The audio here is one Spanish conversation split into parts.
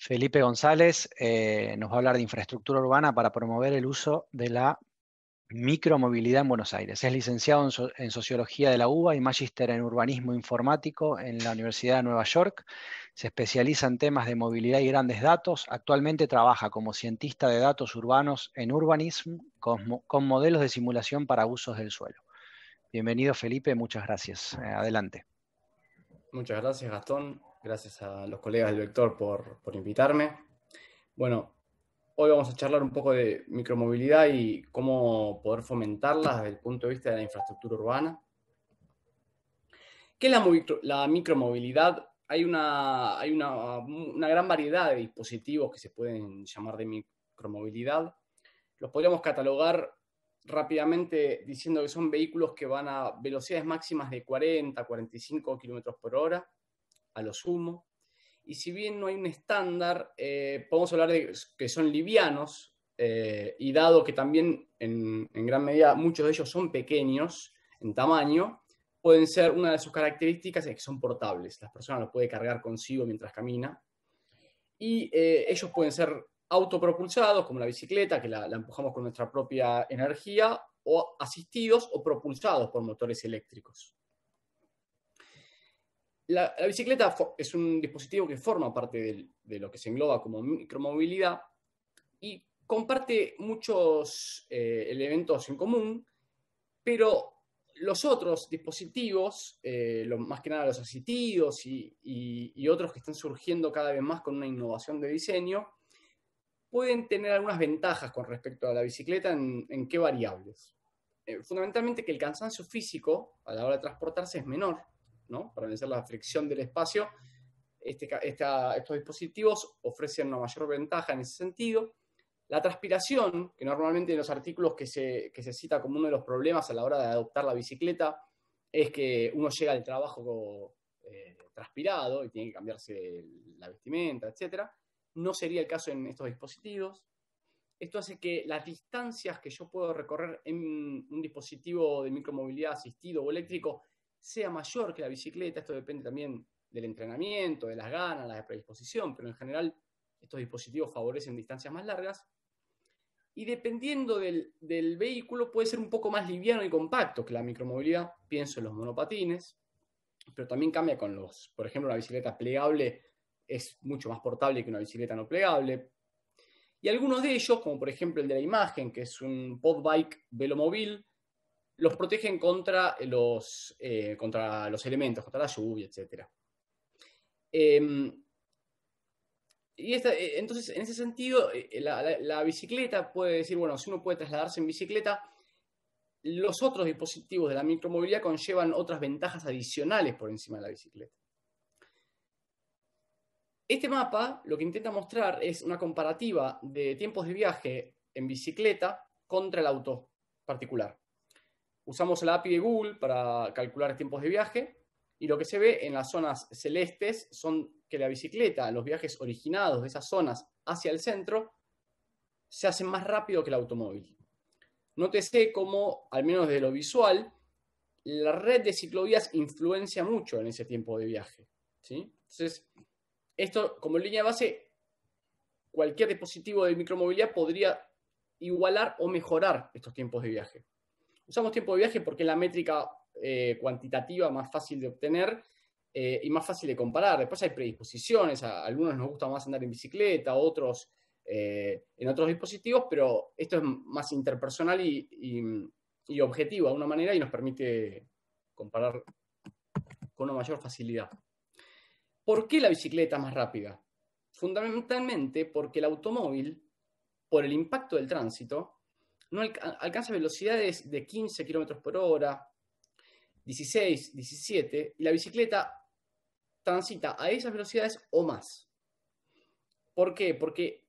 Felipe González nos va a hablar de infraestructura urbana para promover el uso de la micromovilidad en Buenos Aires. Es licenciado en Sociología de la UBA y magíster en Urbanismo Informático en la Universidad de Nueva York. Se especializa en temas de movilidad y grandes datos. Actualmente trabaja como cientista de datos urbanos en Urbanism con modelos de simulación para usos del suelo. Bienvenido, Felipe, muchas gracias. Adelante. Muchas gracias, Gastón. Gracias a los colegas del Vector por invitarme. Bueno, hoy vamos a charlar un poco de micromovilidad y cómo poder fomentarla desde el punto de vista de la infraestructura urbana. ¿Qué es la micromovilidad? Hay una gran variedad de dispositivos que se pueden llamar de micromovilidad. Los podríamos catalogar rápidamente diciendo que son vehículos que van a velocidades máximas de 40, 45 kilómetros por hora, a lo sumo. Y si bien no hay un estándar, podemos hablar de que son livianos, y dado que también en gran medida muchos de ellos son pequeños en tamaño, pueden ser, una de sus características es que son portables. Las personas los pueden cargar consigo mientras camina. Y ellos pueden ser autopropulsados, como la bicicleta, que la empujamos con nuestra propia energía, o asistidos o propulsados por motores eléctricos. La bicicleta es un dispositivo que forma parte de lo que se engloba como micromovilidad y comparte muchos elementos en común, pero los otros dispositivos, más que nada los asistidos y otros que están surgiendo cada vez más con una innovación de diseño, pueden tener algunas ventajas con respecto a la bicicleta. ¿En qué variables? Fundamentalmente que el cansancio físico a la hora de transportarse es menor, ¿no? Para vencer la fricción del espacio, estos dispositivos ofrecen una mayor ventaja en ese sentido. La transpiración, que normalmente en los artículos que se cita como uno de los problemas a la hora de adoptar la bicicleta, es que uno llega al trabajo transpirado y tiene que cambiarse la vestimenta, etc. No sería el caso en estos dispositivos. Esto hace que las distancias que yo puedo recorrer en un dispositivo de micromovilidad asistido o eléctrico sea mayor que la bicicleta. Esto depende también del entrenamiento, de las ganas, la predisposición, pero en general estos dispositivos favorecen distancias más largas. Y dependiendo del vehículo, puede ser un poco más liviano y compacto que la micromovilidad. Pienso en los monopatines, pero también cambia con por ejemplo, una bicicleta plegable es mucho más portable que una bicicleta no plegable. Y algunos de ellos, como por ejemplo el de la imagen, que es un podbike velomóvil, los protegen contra los elementos, contra la lluvia, etc. Entonces, en ese sentido, la bicicleta puede decir, bueno, si uno puede trasladarse en bicicleta, los otros dispositivos de la micromovilidad conllevan otras ventajas adicionales por encima de la bicicleta. Este mapa lo que intenta mostrar es una comparativa de tiempos de viaje en bicicleta contra el auto particular. Usamos la API de Google para calcular tiempos de viaje y lo que se ve en las zonas celestes son que la bicicleta, los viajes originados de esas zonas hacia el centro, se hacen más rápido que el automóvil. Nótese cómo, al menos de lo visual, la red de ciclovías influencia mucho en ese tiempo de viaje, ¿sí? Entonces, esto, como línea de base, cualquier dispositivo de micromovilidad podría igualar o mejorar estos tiempos de viaje. Usamos tiempo de viaje porque es la métrica cuantitativa más fácil de obtener y más fácil de comparar. Después hay predisposiciones, a algunos nos gusta más andar en bicicleta, otros en otros dispositivos, pero esto es más interpersonal y objetivo de alguna manera y nos permite comparar con una mayor facilidad. ¿Por qué la bicicleta es más rápida? Fundamentalmente porque el automóvil, por el impacto del tránsito, no alcanza velocidades de 15 km por hora, 16, 17, y la bicicleta transita a esas velocidades o más. ¿Por qué? Porque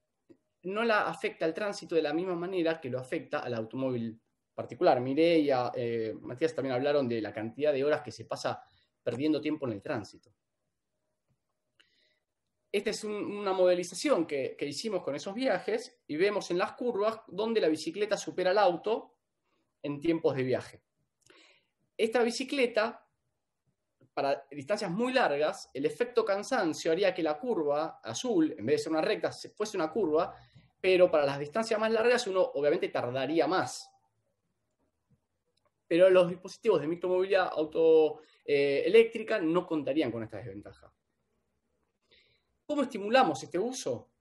no la afecta el tránsito de la misma manera que lo afecta al automóvil particular. Mireia, Matías también hablaron de la cantidad de horas que se pasa perdiendo tiempo en el tránsito. Esta es una modelización que hicimos con esos viajes y vemos en las curvas donde la bicicleta supera al auto en tiempos de viaje. Esta bicicleta para distancias muy largas, el efecto cansancio haría que la curva azul, en vez de ser una recta, fuese una curva, pero para las distancias más largas uno obviamente tardaría más. Pero los dispositivos de micromovilidad eléctrica no contarían con esta desventaja. ¿Cómo estimulamos este uso?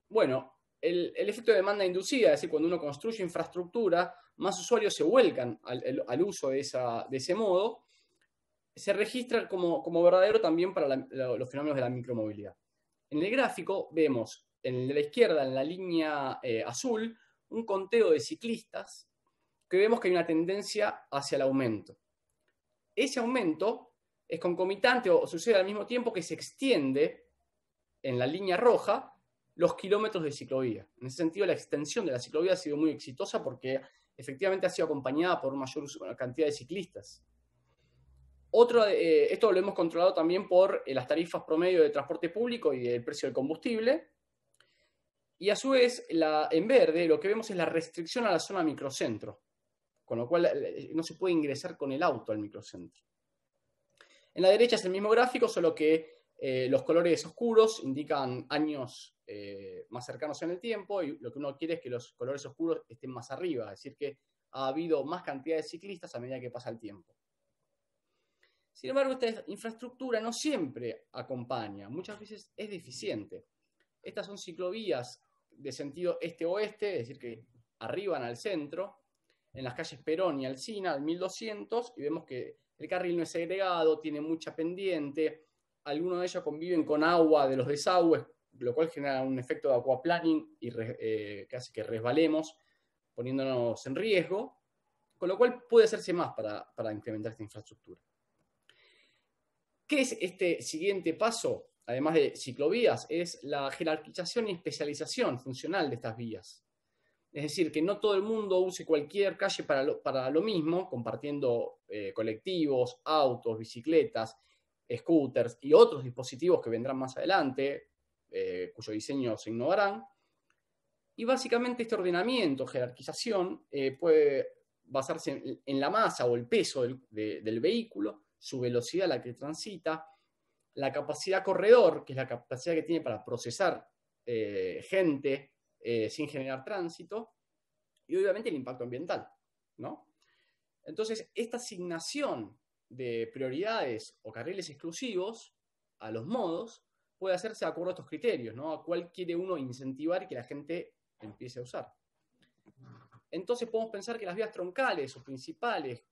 Bueno, el efecto de demanda inducida, es decir, cuando uno construye infraestructura, más usuarios se vuelcan al uso de ese modo, se registra como verdadero también para los fenómenos de la micromovilidad. En el gráfico vemos de la izquierda, en la línea azul, un conteo de ciclistas que vemos que hay una tendencia hacia el aumento. Ese aumento es concomitante o sucede al mismo tiempo que se extiende en la línea roja los kilómetros de ciclovía. En ese sentido, la extensión de la ciclovía ha sido muy exitosa porque efectivamente ha sido acompañada por una mayor cantidad de ciclistas. Esto lo hemos controlado también por las tarifas promedio de transporte público y el precio del combustible. Y a su vez, en verde, lo que vemos es la restricción a la zona microcentro, con lo cual no se puede ingresar con el auto al microcentro. En la derecha es el mismo gráfico, solo que los colores oscuros indican años más cercanos en el tiempo, y lo que uno quiere es que los colores oscuros estén más arriba, es decir, que ha habido más cantidad de ciclistas a medida que pasa el tiempo. Sin embargo, esta infraestructura no siempre acompaña, muchas veces es deficiente. Estas son ciclovías de sentido este-oeste, es decir, que arriban al centro, en las calles Perón y Alsina, al 1200, y vemos que el carril no es segregado, tiene mucha pendiente, algunos de ellos conviven con agua de los desagües, lo cual genera un efecto de aquaplaning y que hace que resbalemos, poniéndonos en riesgo, con lo cual puede hacerse más para incrementar esta infraestructura. ¿Qué es este siguiente paso? Además de ciclovías, es la jerarquización y especialización funcional de estas vías. Es decir, que no todo el mundo use cualquier calle para lo mismo, compartiendo colectivos, autos, bicicletas, scooters y otros dispositivos que vendrán más adelante, cuyo diseño se innovarán. Y básicamente este ordenamiento, jerarquización, puede basarse en la masa o el peso del vehículo, su velocidad a la que transita, la capacidad corredor, que es la capacidad que tiene para procesar gente sin generar tránsito, y obviamente el impacto ambiental, ¿no? Entonces, esta asignación de prioridades o carriles exclusivos a los modos puede hacerse de acuerdo a estos criterios, ¿no? A cuál quiere uno incentivar y que la gente empiece a usar. Entonces podemos pensar que las vías troncales o principales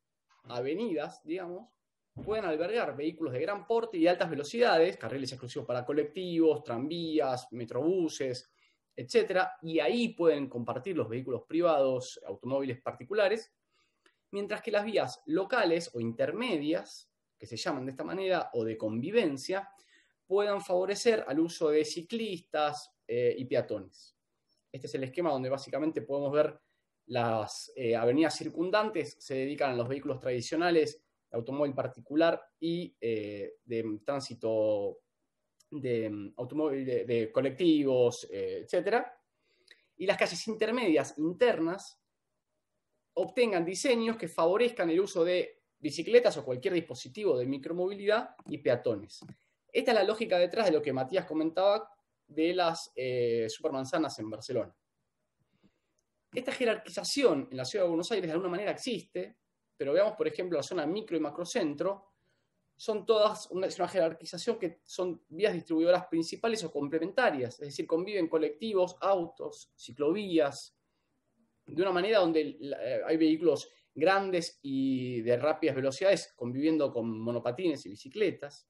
avenidas, digamos, pueden albergar vehículos de gran porte y de altas velocidades, carriles exclusivos para colectivos, tranvías, metrobuses, etc. Y ahí pueden compartir los vehículos privados, automóviles particulares, mientras que las vías locales o intermedias, que se llaman de esta manera, o de convivencia, puedan favorecer al uso de ciclistas y peatones. Este es el esquema donde básicamente podemos ver las avenidas circundantes se dedican a los vehículos tradicionales, de automóvil particular y de tránsito de automóvil de colectivos, etc. Y las calles intermedias internas obtengan diseños que favorezcan el uso de bicicletas o cualquier dispositivo de micromovilidad y peatones. Esta es la lógica detrás de lo que Matías comentaba de las supermanzanas en Barcelona. Esta jerarquización en la ciudad de Buenos Aires de alguna manera existe, pero veamos, por ejemplo, la zona micro y macrocentro, son todas una jerarquización que son vías distribuidoras principales o complementarias, es decir, conviven colectivos, autos, ciclovías, de una manera donde hay vehículos grandes y de rápidas velocidades conviviendo con monopatines y bicicletas.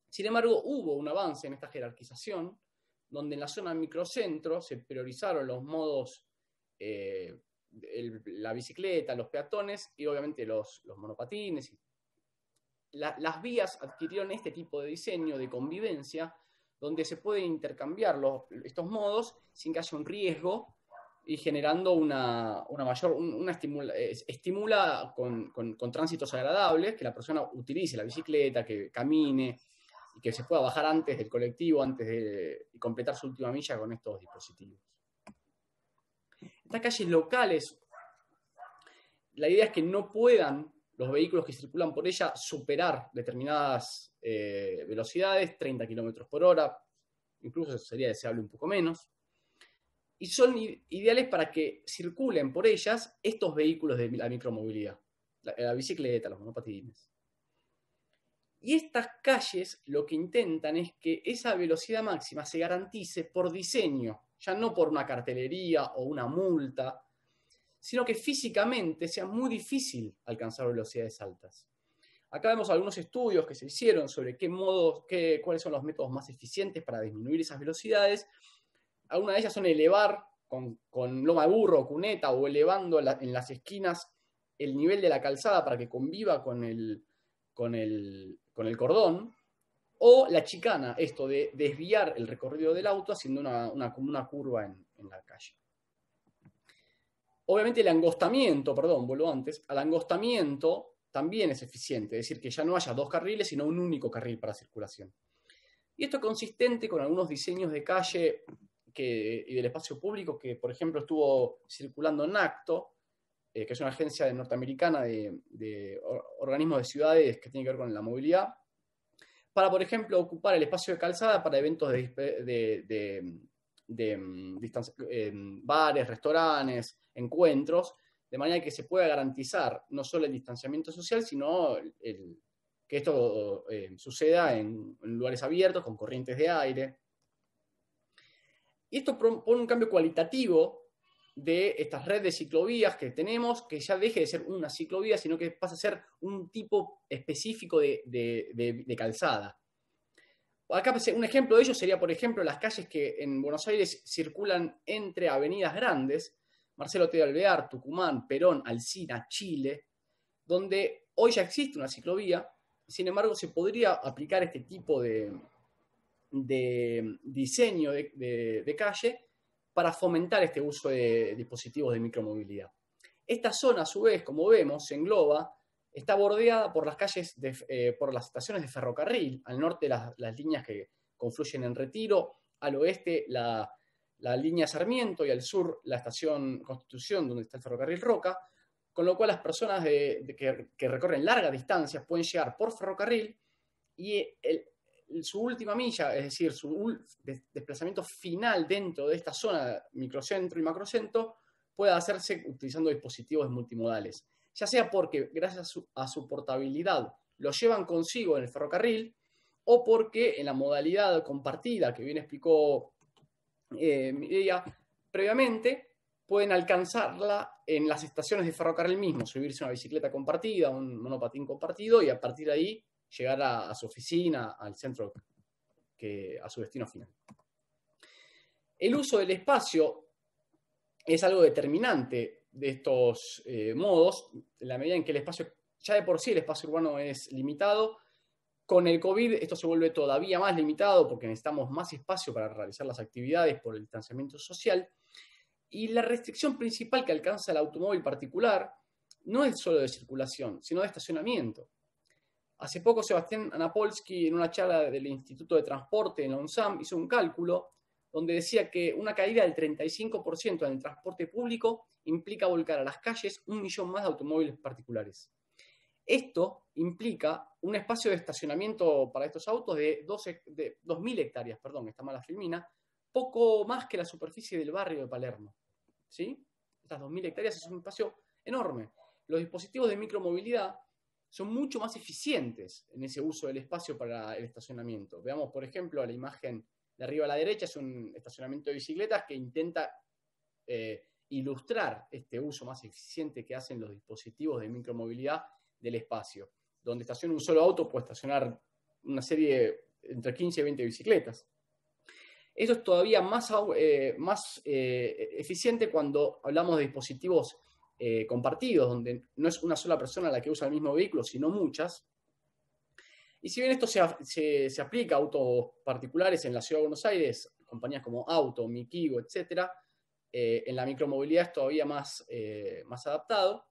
Sin embargo, hubo un avance en esta jerarquización, donde en la zona microcentro se priorizaron los modos, la bicicleta, los peatones y obviamente los monopatines. Las vías adquirieron este tipo de diseño de convivencia, donde se pueden intercambiar estos modos sin que haya un riesgo y generando estimula con tránsitos agradables, que la persona utilice la bicicleta, que camine, y que se pueda bajar antes del colectivo, antes de completar su última milla con estos dispositivos. Estas calles locales, la idea es que no puedan los vehículos que circulan por ella superar determinadas velocidades, 30 km por hora, incluso sería deseable un poco menos, y son ideales para que circulen por ellas estos vehículos de la micromovilidad, la bicicleta, los monopatines. Y estas calles lo que intentan es que esa velocidad máxima se garantice por diseño, ya no por una cartelería o una multa, sino que físicamente sea muy difícil alcanzar velocidades altas. Acá vemos algunos estudios que se hicieron sobre cuáles son los métodos más eficientes para disminuir esas velocidades. Algunas de ellas son elevar con loma de burro o cuneta, o elevando en las esquinas el nivel de la calzada para que conviva con el cordón, o la chicana, esto de desviar el recorrido del auto haciendo una curva en la calle. Obviamente el angostamiento, vuelvo antes, al angostamiento también es eficiente, es decir, que ya no haya dos carriles, sino un único carril para circulación. Y esto es consistente con algunos diseños de calle y del espacio público que, por ejemplo, estuvo circulando NACTO, que es una agencia norteamericana de organismos de ciudades que tiene que ver con la movilidad, para, por ejemplo, ocupar el espacio de calzada para eventos bares, restaurantes, encuentros, de manera que se pueda garantizar no solo el distanciamiento social, sino que esto suceda en lugares abiertos, con corrientes de aire. Y esto propone un cambio cualitativo de estas redes de ciclovías que tenemos, que ya deje de ser una ciclovía, sino que pasa a ser un tipo específico de calzada. Acá un ejemplo de ello sería, por ejemplo, las calles que en Buenos Aires circulan entre avenidas grandes, Marcelo T. de Alvear, Tucumán, Perón, Alsina, Chile, donde hoy ya existe una ciclovía. Sin embargo, se podría aplicar este tipo de diseño de calle para fomentar este uso de dispositivos de micromovilidad. Esta zona, a su vez, como vemos, se engloba, está bordeada por las calles, por las estaciones de ferrocarril, al norte las líneas que confluyen en Retiro, al oeste la línea Sarmiento y al sur la estación Constitución, donde está el ferrocarril Roca, con lo cual las personas que recorren largas distancias pueden llegar por ferrocarril y su última milla, es decir, su desplazamiento final dentro de esta zona, microcentro y macrocentro, puede hacerse utilizando dispositivos multimodales. Ya sea porque, gracias a su portabilidad, lo llevan consigo en el ferrocarril, o porque en la modalidad compartida, que bien explicó Mireia previamente, pueden alcanzarla en las estaciones de ferrocarril mismo, subirse a una bicicleta compartida, un monopatín compartido, y a partir de ahí llegar a su oficina, al centro, a su destino final. El uso del espacio es algo determinante de estos modos, en la medida en que el espacio, ya de por sí el espacio urbano es limitado. Con el COVID esto se vuelve todavía más limitado porque necesitamos más espacio para realizar las actividades por el distanciamiento social. Y la restricción principal que alcanza el automóvil particular no es solo de circulación, sino de estacionamiento. Hace poco Sebastián Anapolsky, en una charla del Instituto de Transporte en la UNSAM, hizo un cálculo donde decía que una caída del 35% en el transporte público implica volcar a las calles 1 millón más de automóviles particulares. Esto implica un espacio de estacionamiento para estos autos de 2.000 hectáreas, está mala filmina, poco más que la superficie del barrio de Palermo. ¿Sí? Estas 2.000 hectáreas es un espacio enorme. Los dispositivos de micromovilidad son mucho más eficientes en ese uso del espacio para el estacionamiento. Veamos, por ejemplo, a la imagen de arriba a la derecha, es un estacionamiento de bicicletas que intenta ilustrar este uso más eficiente que hacen los dispositivos de micromovilidad del espacio. Donde estaciona un solo auto puede estacionar una serie entre 15 y 20 bicicletas. Eso es todavía más eficiente cuando hablamos de dispositivos compartidos, donde no es una sola persona la que usa el mismo vehículo, sino muchas. Y si bien esto se aplica a autos particulares en la Ciudad de Buenos Aires, compañías como Auto, Mikigo, etc., en la micromovilidad es todavía más adaptado.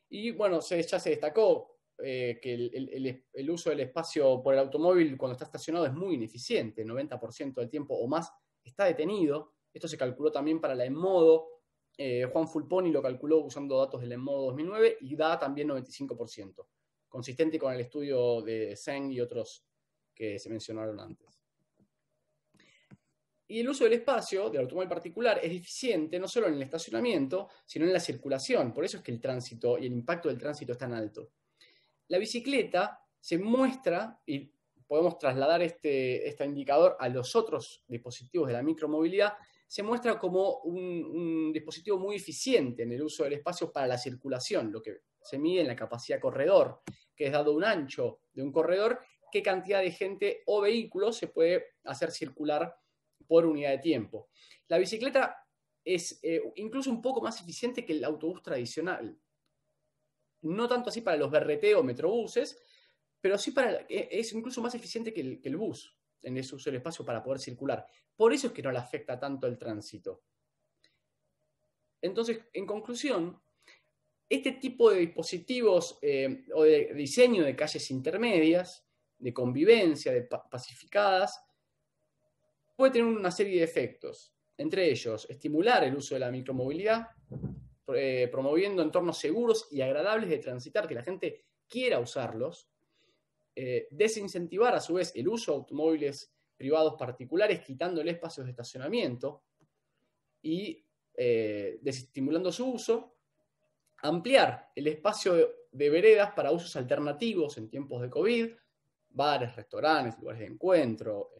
Y bueno, ya se destacó que el uso del espacio por el automóvil cuando está estacionado es muy ineficiente, 90% del tiempo o más está detenido. Esto se calculó también para la Enmodo, Juan Fulponi lo calculó usando datos del ENMODO 2009 y da también 95%, consistente con el estudio de Zeng y otros que se mencionaron antes. Y el uso del espacio del automóvil particular es eficiente no solo en el estacionamiento, sino en la circulación. Por eso es que el tránsito y el impacto del tránsito es tan alto. La bicicleta se muestra, y podemos trasladar este indicador a los otros dispositivos de la micromovilidad, se muestra como un dispositivo muy eficiente en el uso del espacio para la circulación, lo que se mide en la capacidad corredor, que es dado un ancho de un corredor, qué cantidad de gente o vehículos se puede hacer circular por unidad de tiempo. La bicicleta es incluso un poco más eficiente que el autobús tradicional. No tanto así para los BRT o metrobuses, pero sí es incluso más eficiente que el bus en ese uso del espacio para poder circular. Por eso es que no le afecta tanto el tránsito. Entonces, en conclusión, este tipo de dispositivos o de diseño de calles intermedias, de convivencia, de pacificadas, puede tener una serie de efectos. Entre ellos, estimular el uso de la micromovilidad, promoviendo entornos seguros y agradables de transitar, que la gente quiera usarlos, desincentivar a su vez el uso de automóviles privados particulares, quitándole espacios de estacionamiento y desestimulando su uso, ampliar el espacio de veredas para usos alternativos en tiempos de COVID, bares, restaurantes, lugares de encuentro.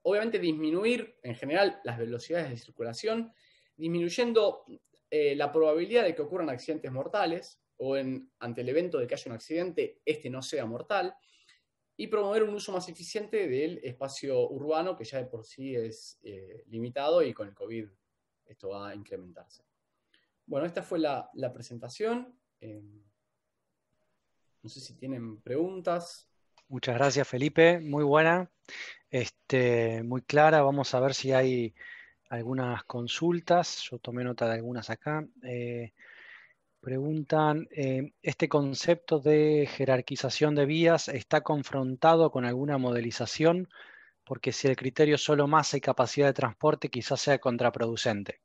Obviamente disminuir en general las velocidades de circulación, disminuyendo la probabilidad de que ocurran accidentes mortales o ante el evento de que haya un accidente, este no sea mortal, y promover un uso más eficiente del espacio urbano, que ya de por sí es limitado y con el COVID esto va a incrementarse. Bueno, esta fue la presentación. No sé si tienen preguntas. Muchas gracias, Felipe. Muy buena, muy clara. Vamos a ver si hay algunas consultas. Yo tomé nota de algunas acá. Preguntan, ¿este concepto de jerarquización de vías está confrontado con alguna modelización? Porque si el criterio es solo masa y capacidad de transporte, quizás sea contraproducente.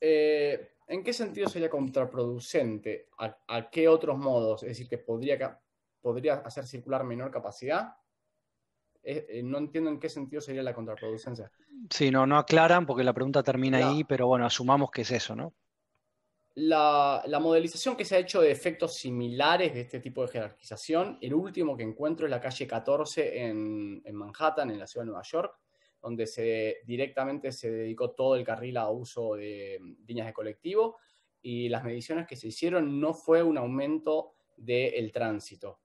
¿En qué sentido sería contraproducente? ¿A qué otros modos? Es decir, que podría hacer circular menor capacidad. No entiendo en qué sentido sería la contraproducencia. Sí, no aclaran porque la pregunta termina ahí, pero bueno, asumamos que es eso, ¿no? La modelización que se ha hecho de efectos similares de este tipo de jerarquización, el último que encuentro es la calle 14 en Manhattan, en la ciudad de Nueva York, donde directamente se dedicó todo el carril a uso de líneas de colectivo, y las mediciones que se hicieron no fue un aumento del tránsito.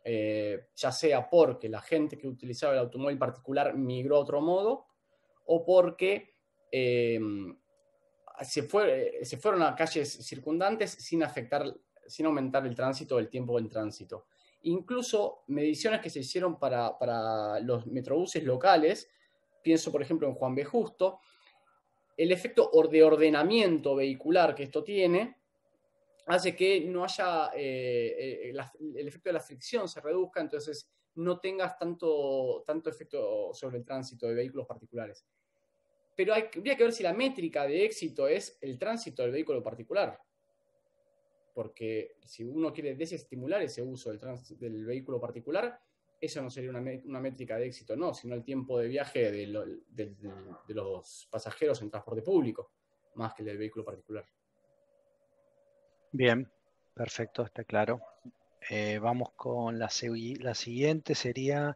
Ya sea porque la gente que utilizaba el automóvil particular migró a otro modo, o porque se fueron a calles circundantes sin aumentar el tránsito o el tiempo en tránsito. Incluso mediciones que se hicieron para los metrobuses locales, pienso por ejemplo en Juan B. Justo, el efecto de ordenamiento vehicular que esto tiene hace que no haya, el efecto de la fricción se reduzca, entonces no tengas tanto efecto sobre el tránsito de vehículos particulares. Pero habría que ver si la métrica de éxito es el tránsito del vehículo particular. Porque si uno quiere desestimular ese uso del vehículo particular, eso no sería una métrica de éxito, no, sino el tiempo de viaje de los pasajeros en transporte público, más que el del vehículo particular. Bien, perfecto, está claro. Vamos con la siguiente, sería,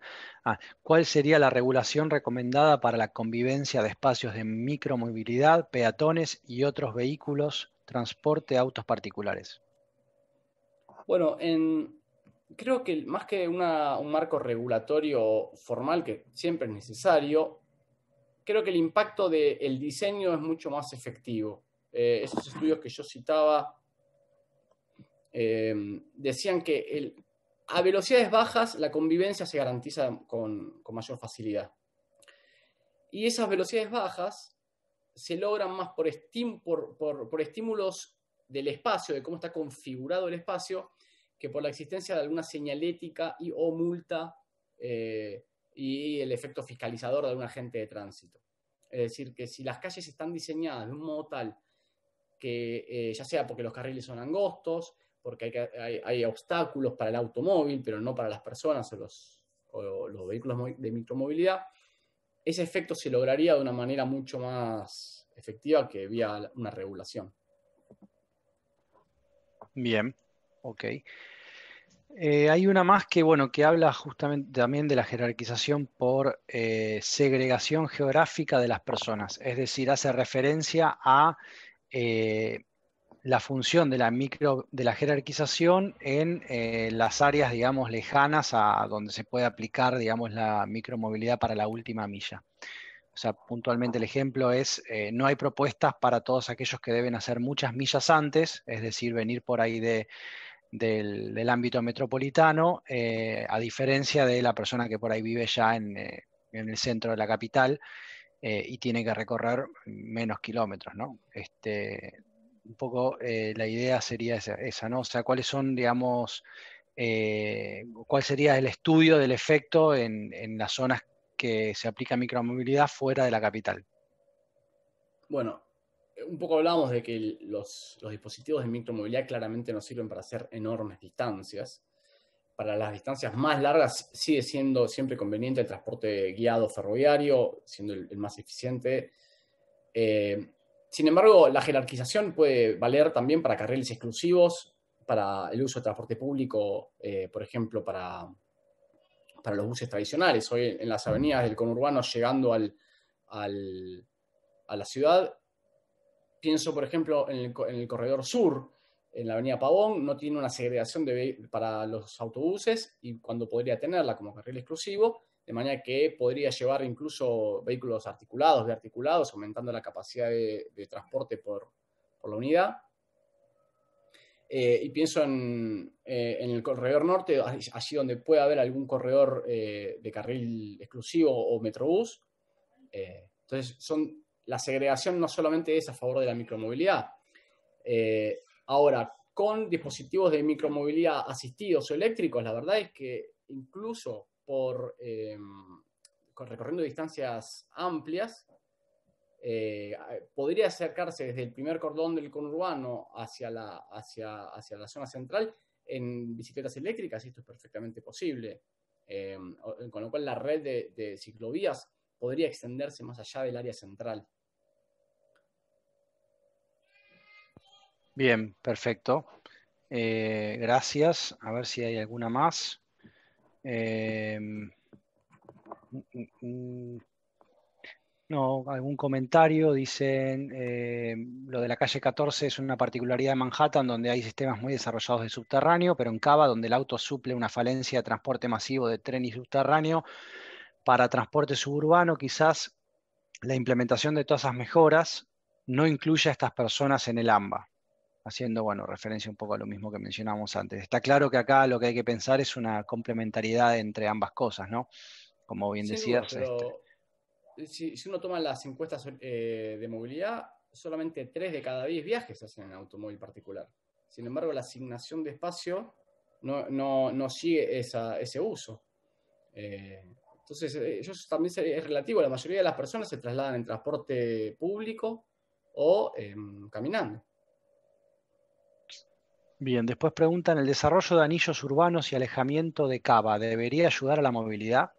¿cuál sería la regulación recomendada para la convivencia de espacios de micromovilidad, peatones y otros vehículos, transporte, autos particulares? Bueno, creo que más que un marco regulatorio formal, que siempre es necesario, creo que el impacto del diseño es mucho más efectivo. Esos estudios que yo citaba decían que a velocidades bajas la convivencia se garantiza con mayor facilidad. Y esas velocidades bajas se logran más por estímulos del espacio, de cómo está configurado el espacio, que por la existencia de alguna señalética o multa y el efecto fiscalizador de algún agente de tránsito. Es decir, que si las calles están diseñadas de un modo tal que ya sea porque los carriles son angostos, porque hay obstáculos para el automóvil, pero no para las personas o los vehículos de micromovilidad, ese efecto se lograría de una manera mucho más efectiva que vía una regulación. Bien, ok. Hay una más que, bueno, que habla justamente también de la jerarquización por segregación geográfica de las personas, es decir, hace referencia a eh, la función de de la jerarquización en las áreas, digamos, lejanas a donde se puede aplicar, digamos, la micromovilidad para la última milla. O sea, puntualmente el ejemplo es, no hay propuestas para todos aquellos que deben hacer muchas millas antes, es decir, venir por ahí del ámbito metropolitano, a diferencia de la persona que por ahí vive ya en el centro de la capital y tiene que recorrer menos kilómetros, ¿no? Un poco la idea sería esa, ¿no? O sea, cuáles son, digamos, cuál sería el estudio del efecto en las zonas que se aplica micromovilidad fuera de la capital. Bueno, un poco hablamos de que los dispositivos de micromovilidad claramente no sirven para hacer enormes distancias. Para las distancias más largas sigue siendo siempre conveniente el transporte guiado ferroviario, siendo el más eficiente. Sin embargo, la jerarquización puede valer también para carriles exclusivos, para el uso de transporte público, por ejemplo, para los buses tradicionales. Hoy en las avenidas del conurbano llegando a la ciudad, pienso, por ejemplo, en el corredor sur, en la avenida Pavón, no tiene una segregación para los autobuses y cuando podría tenerla como carril exclusivo, de manera que podría llevar incluso vehículos articulados, biarticulados, aumentando la capacidad de transporte por la unidad. Y pienso en el corredor norte, allí donde puede haber algún corredor de carril exclusivo o metrobús. Entonces, la segregación no solamente es a favor de la micromovilidad. Ahora, con dispositivos de micromovilidad asistidos o eléctricos, la verdad es que incluso recorriendo distancias amplias, podría acercarse desde el primer cordón del conurbano hacia la zona central en bicicletas eléctricas, y esto es perfectamente posible. Con lo cual la red de ciclovías podría extenderse más allá del área central. Bien, perfecto. Gracias. A ver si hay alguna más. No, algún comentario. Dicen, lo de la calle 14 es una particularidad de Manhattan, donde hay sistemas muy desarrollados de subterráneo, pero en Cava, donde el auto suple una falencia de transporte masivo de tren y subterráneo para transporte suburbano, quizás la implementación de todas esas mejoras no incluye a estas personas en el AMBA, haciendo, bueno, referencia un poco a lo mismo que mencionábamos antes. Está claro que acá lo que hay que pensar es una complementariedad entre ambas cosas, ¿no? Como bien Sin duda, decías, pero si uno toma las encuestas de movilidad, solamente 3 de cada 10 viajes se hacen en automóvil particular. Sin embargo, la asignación de espacio no sigue ese uso. Entonces, eso también es relativo. La mayoría de las personas se trasladan en transporte público o caminando. bien, después preguntan, ¿el desarrollo de anillos urbanos y alejamiento de Cava debería ayudar a la movilidad?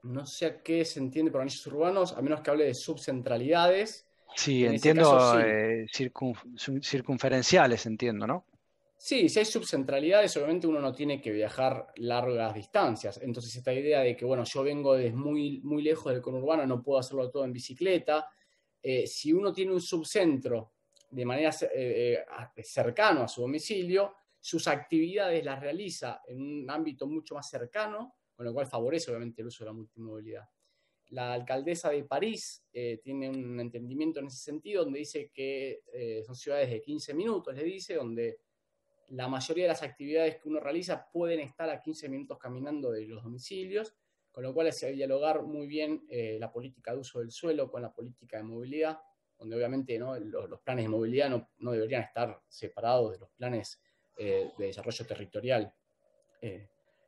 No sé a qué se entiende por anillos urbanos, a menos que hable de subcentralidades. Sí, En ese caso, entiendo, sí. circunferenciales, entiendo, ¿no? Sí, si hay subcentralidades, obviamente uno no tiene que viajar largas distancias. Entonces, esta idea de que, bueno, yo vengo desde muy, muy lejos del conurbano, no puedo hacerlo todo en bicicleta. Si uno tiene un subcentro de manera cercano a su domicilio, sus actividades las realiza en un ámbito mucho más cercano, con lo cual favorece, obviamente, el uso de la multimovilidad. La alcaldesa de París tiene un entendimiento en ese sentido, donde dice que son ciudades de 15 minutos, le dice, donde la mayoría de las actividades que uno realiza pueden estar a 15 minutos caminando de los domicilios, con lo cual es dialogar muy bien la política de uso del suelo con la política de movilidad, donde obviamente, ¿no?, los planes de movilidad no deberían estar separados de los planes de desarrollo territorial.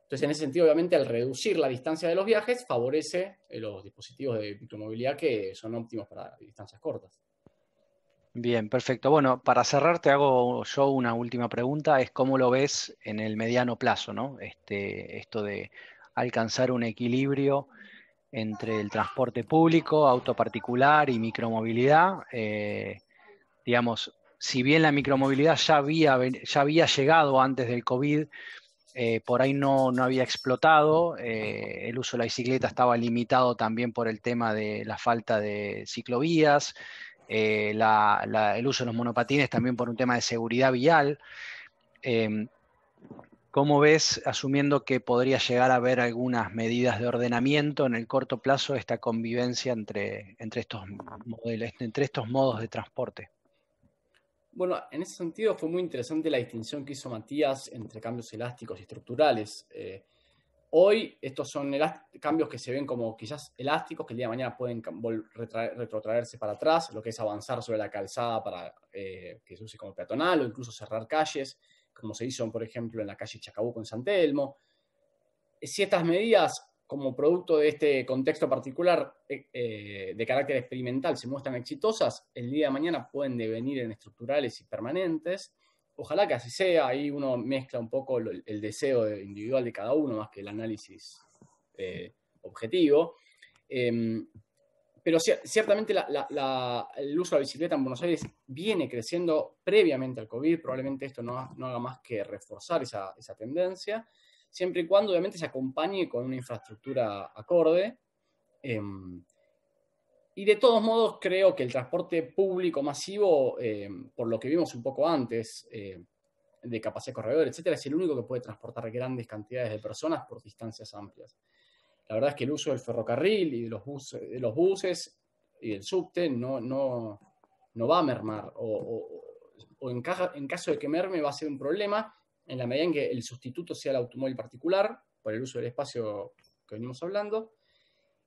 Entonces, en ese sentido, obviamente, al reducir la distancia de los viajes, favorece los dispositivos de micromovilidad que son óptimos para distancias cortas. Bien, perfecto. Bueno, para cerrar te hago yo una última pregunta, es cómo lo ves en el mediano plazo, ¿no? Esto de alcanzar un equilibrio entre el transporte público, auto particular y micromovilidad. Digamos, si bien la micromovilidad ya había llegado antes del COVID, por ahí no había explotado, el uso de la bicicleta estaba limitado también por el tema de la falta de ciclovías, el uso de los monopatines también por un tema de seguridad vial. Eh, ¿Cómo ves, asumiendo que podría llegar a haber algunas medidas de ordenamiento en el corto plazo, esta convivencia entre estos modelos, entre estos modos de transporte? Bueno, en ese sentido fue muy interesante la distinción que hizo Matías entre cambios elásticos y estructurales. Hoy estos son cambios que se ven como quizás elásticos, que el día de mañana pueden retrotraerse para atrás, lo que es avanzar sobre la calzada para que se use como peatonal o incluso cerrar calles, como se hizo, por ejemplo, en la calle Chacabuco en San Telmo. Ciertas medidas, como producto de este contexto particular de carácter experimental, se muestran exitosas, el día de mañana pueden devenir en estructurales y permanentes. Ojalá que así sea, ahí uno mezcla un poco el deseo individual de cada uno más que el análisis objetivo. Pero ciertamente el uso de la bicicleta en Buenos Aires viene creciendo previamente al COVID, probablemente esto no haga más que reforzar esa tendencia, siempre y cuando obviamente se acompañe con una infraestructura acorde. Y de todos modos creo que el transporte público masivo, por lo que vimos un poco antes, de capacidad de corredor, etcétera, es el único que puede transportar grandes cantidades de personas por distancias amplias. La verdad es que el uso del ferrocarril y de los buses y del subte no va a mermar, o en caso de que merme va a ser un problema en la medida en que el sustituto sea el automóvil particular por el uso del espacio que venimos hablando.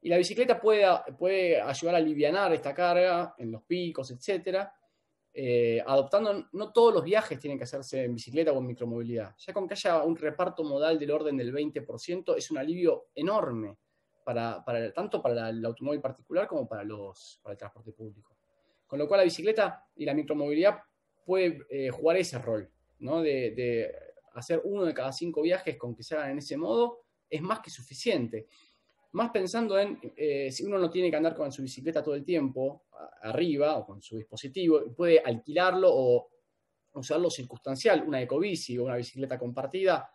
Y la bicicleta puede ayudar a alivianar esta carga en los picos, etcétera, adoptando, no todos los viajes tienen que hacerse en bicicleta o en micromovilidad. Ya con que haya un reparto modal del orden del 20% es un alivio enorme, tanto para el automóvil particular como para el transporte público. Con lo cual la bicicleta y la micromovilidad puede jugar ese rol, ¿no? De hacer 1 de cada 5 viajes con que se hagan en ese modo es más que suficiente. Más pensando en si uno no tiene que andar con su bicicleta todo el tiempo arriba o con su dispositivo, puede alquilarlo o usarlo circunstancial, una ecobici o una bicicleta compartida,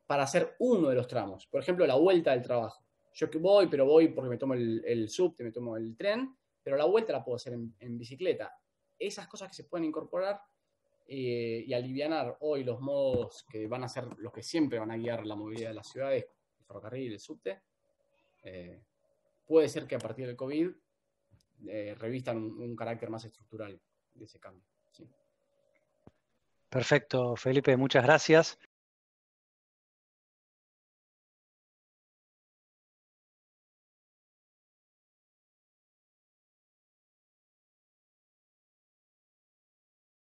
para hacer uno de los tramos. Por ejemplo, la vuelta del trabajo. Yo que voy, pero voy porque me tomo el subte, me tomo el tren, pero la vuelta la puedo hacer en bicicleta. Esas cosas que se pueden incorporar y alivianar hoy los modos que van a ser los que siempre van a guiar la movilidad de las ciudades, el ferrocarril, el subte, puede ser que a partir del COVID revistan un carácter más estructural de ese cambio. ¿Sí? Perfecto, Felipe, muchas gracias.